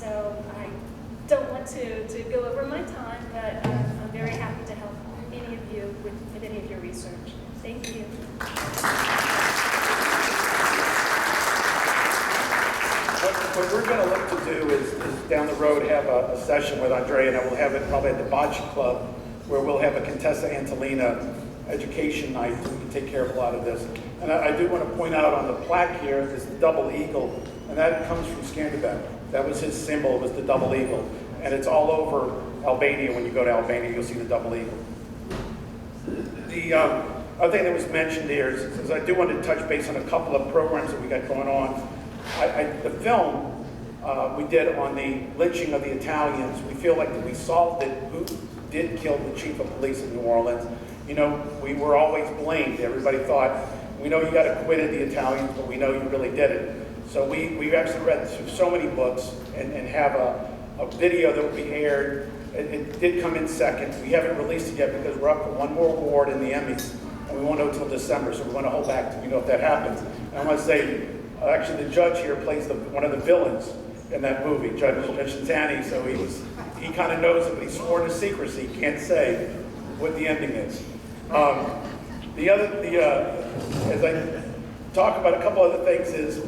so I don't want to go over my time, but I'm very happy to help any of you with any of your research. Thank you. What we're going to look to do is down the road have a session with Andrea, and we'll have it probably at the Bocce Club, where we'll have a Contessa Entellina education night, so we can take care of a lot of this. And I do want to point out on the plaque here is the double eagle, and that comes from Skanderbeg. That was his symbol, was the double eagle. And it's all over Albania. When you go to Albania, you'll see the double eagle. The other thing that was mentioned here is I do want to touch base on a couple of programs that we got going on. The film we did on the lynching of the Italians, we feel like that we solved it. Who did kill the chief of police in New Orleans? You know, we were always blamed. Everybody thought, we know you got acquitted the Italians, but we know you really did it. So we actually read through so many books and have a video that will be aired. It did come in second. We haven't released it yet because we're up for one more award in the Emmys, and we won't know until December, so we want to hold back till we know if that happens. And I want to say, actually the judge here plays one of the villains in that movie, Judge Shintani, so he kind of knows it, but he's sworn to secrecy. He can't say what the ending is. As I talk about a couple other things is,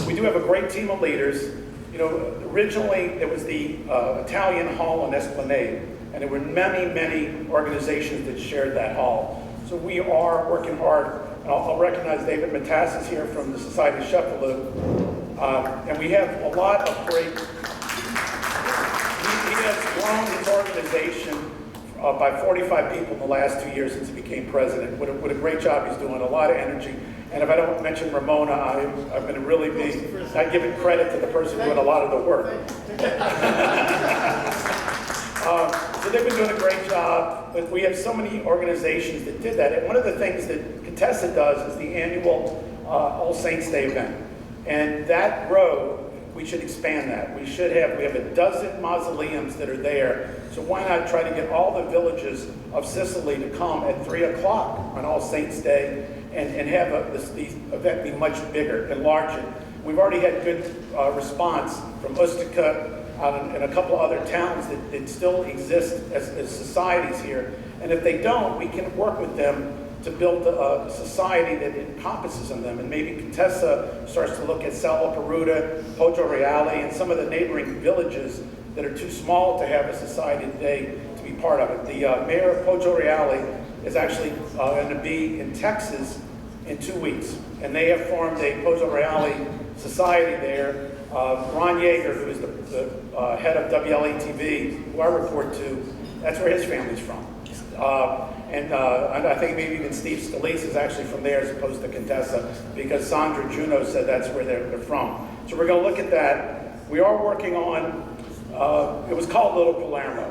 we do have a great team of leaders. You know, originally it was the Italian Hall on Esplanade, and there were many, many organizations that shared that hall. So we are working hard. I'll recognize David Matassis here from the Society of Sheffield, and we have a lot of great, he has grown his organization by 45 people in the last 2 years since he became president. What a great job he's doing, a lot of energy. And if I don't mention Ramona, I'm going to really be not giving credit to the person doing a lot of the work. So they've been doing a great job, but we have so many organizations that did that. And one of the things that Contessa does is the annual All Saints Day event. And that road, we should expand that. We have a dozen mausoleums that are there. So why not try to get all the villages of Sicily to come at 3 o'clock on All Saints Day and have the event be much bigger and larger. We've already had good response from Ustica and a couple of other towns that still exist as societies here. And if they don't, we can work with them to build a society that encompasses them. And maybe Contessa starts to look at Sala Peruta, Poggio Reale, and some of the neighboring villages that are too small to have a society today to be part of it. The mayor of Poggio Reale is actually going to be in Texas in 2 weeks. And they have formed a Poggio Reale society there. Ron Yeager, who is the head of WLATV, who I report to, that's where his family's from. And I think maybe even Steve Scalise is actually from there as opposed to Contessa, because Sandra Juno said that's where they're from. So we're going to look at that. We are working on, it was called Little Palermo,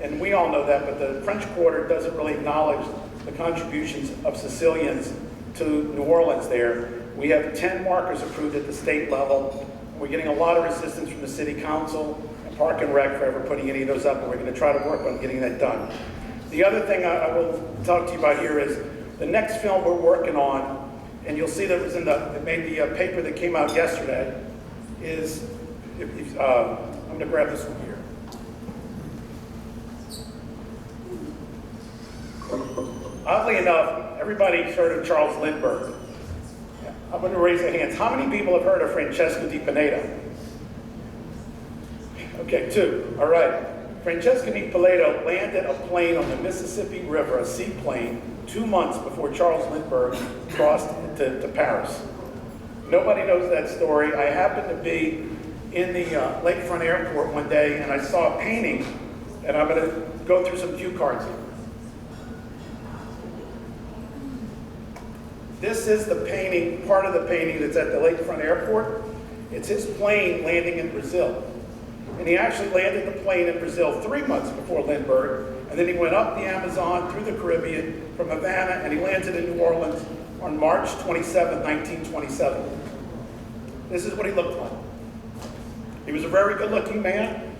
and we all know that, but the French Quarter doesn't really acknowledge the contributions of Sicilians to New Orleans there. We have 10 markers approved at the state level. We're getting a lot of resistance from the City Council and Park and Rec for ever putting any of those up, and we're going to try to work on getting that done. The other thing I will talk to you about here is the next film we're working on, and you'll see that it was in it made the paper that came out yesterday, is, I'm going to grab this one here. Oddly enough, everybody's heard of Charles Lindbergh. I'm going to raise their hands. How many people have heard of Francesco Di Pinedo? Okay, 2. All right. Francesco Di Pinedo landed a plane on the Mississippi River, a seaplane, 2 months before Charles Lindbergh crossed to Paris. Nobody knows that story. I happened to be in the Lakefront Airport one day, and I saw a painting, and I'm going to go through some cue cards here. This is the painting, part of the painting that's at the Lakefront Airport. It's his plane landing in Brazil. And he actually landed the plane in Brazil 3 months before Lindbergh, and then he went up the Amazon through the Caribbean from Havana, and he landed in New Orleans on March 27, 1927. This is what he looked like. He was a very good-looking man.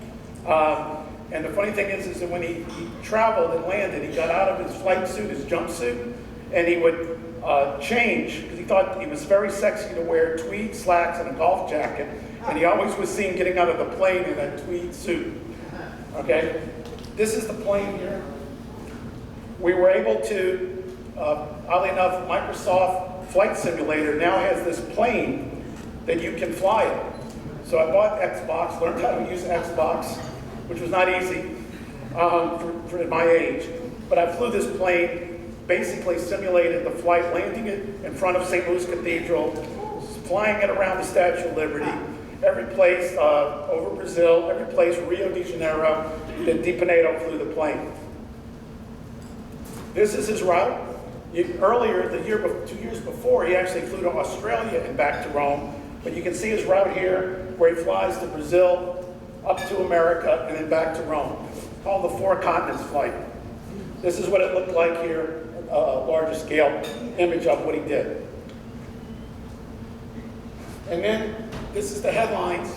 And the funny thing is that when he traveled and landed, he got out of his flight suit, his jumpsuit, and he would change, because he thought he was very sexy to wear tweed slacks and a golf jacket, And he always was seen getting out of the plane in a tweed suit. Okay? This is the plane here. We were able to, oddly enough, Microsoft Flight Simulator now has this plane that you can fly it. So I bought Xbox, learned how to use Xbox, which was not easy for my age. But I flew this plane, basically simulated the flight, landing it in front of St. Louis Cathedral, flying it around the Statue of Liberty, every place over Brazil, every place, Rio de Janeiro, that Di Pinedo flew the plane. This is his route. Earlier, 2 years before, he actually flew to Australia and back to Rome. But you can see his route here, where he flies to Brazil, up to America, and then back to Rome. It's called the Four Continents flight. This is what it looked like here, a larger scale image of what he did. And then, this is the headlines.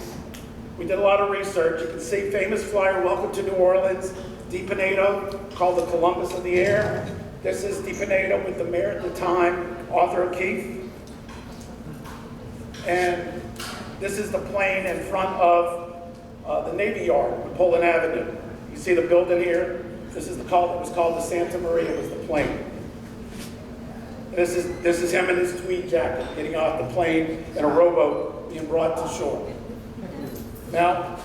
We did a lot of research. You can see famous flyer, welcome to New Orleans, Di Pinedo, called the Columbus of the Air. This is Di Pinedo with the mayor at the time, Arthur O'Keefe. And this is the plane in front of the Navy Yard on Poland Avenue. You see the building here? This is it was called the Santa Maria, was the plane. This is him in his tweed jacket, getting off the plane in a rowboat, being brought to shore. Now,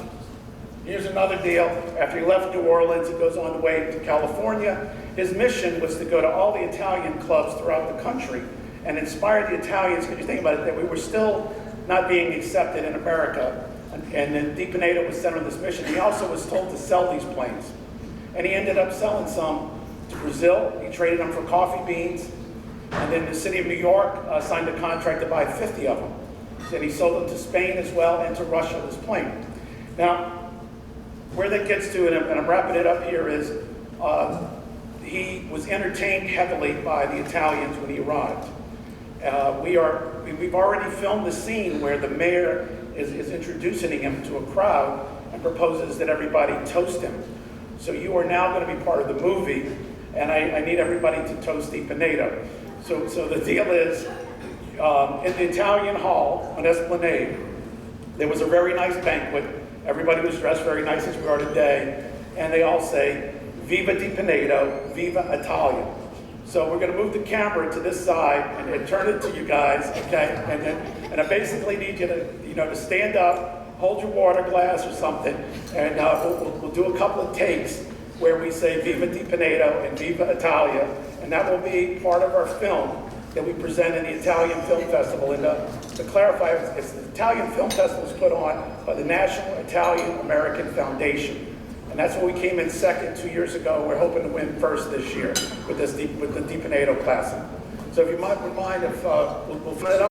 here's another deal. After he left New Orleans, he goes on the way to California. His mission was to go to all the Italian clubs throughout the country and inspire the Italians, because you think about it, that we were still not being accepted in America. And then Di Pinedo was sent on this mission. He also was told to sell these planes. And he ended up selling some to Brazil. He traded them for coffee beans. And then the city of New York signed a contract to buy 50 of them. Then he sold them to Spain as well and to Russia, this plane. Now, where that gets to, and I'm wrapping it up here, is he was entertained heavily by the Italians when he arrived. We've already filmed the scene where the mayor is introducing him to a crowd and proposes that everybody toast him. So you are now going to be part of the movie, and I need everybody to toast Di Pinedo. So the deal is, in the Italian Hall on Esplanade, there was a very nice banquet. Everybody was dressed very nice as we are today, and they all say, "Viva Di Pinedo, Viva Italia." So we're going to move the camera to this side and turn it to you guys, okay? And I basically need you to stand up, hold your water glass or something, and we'll do a couple of takes where we say Viva Di Pinedo and Viva Italia, and that will be part of our film that we present in the Italian Film Festival. And to clarify, it's the Italian Film Festival is put on by the National Italian American Foundation. And that's where we came in second 2 years ago. We're hoping to win first this year with the Di Pinedo Classic. So if you would mind if we'll fill it up.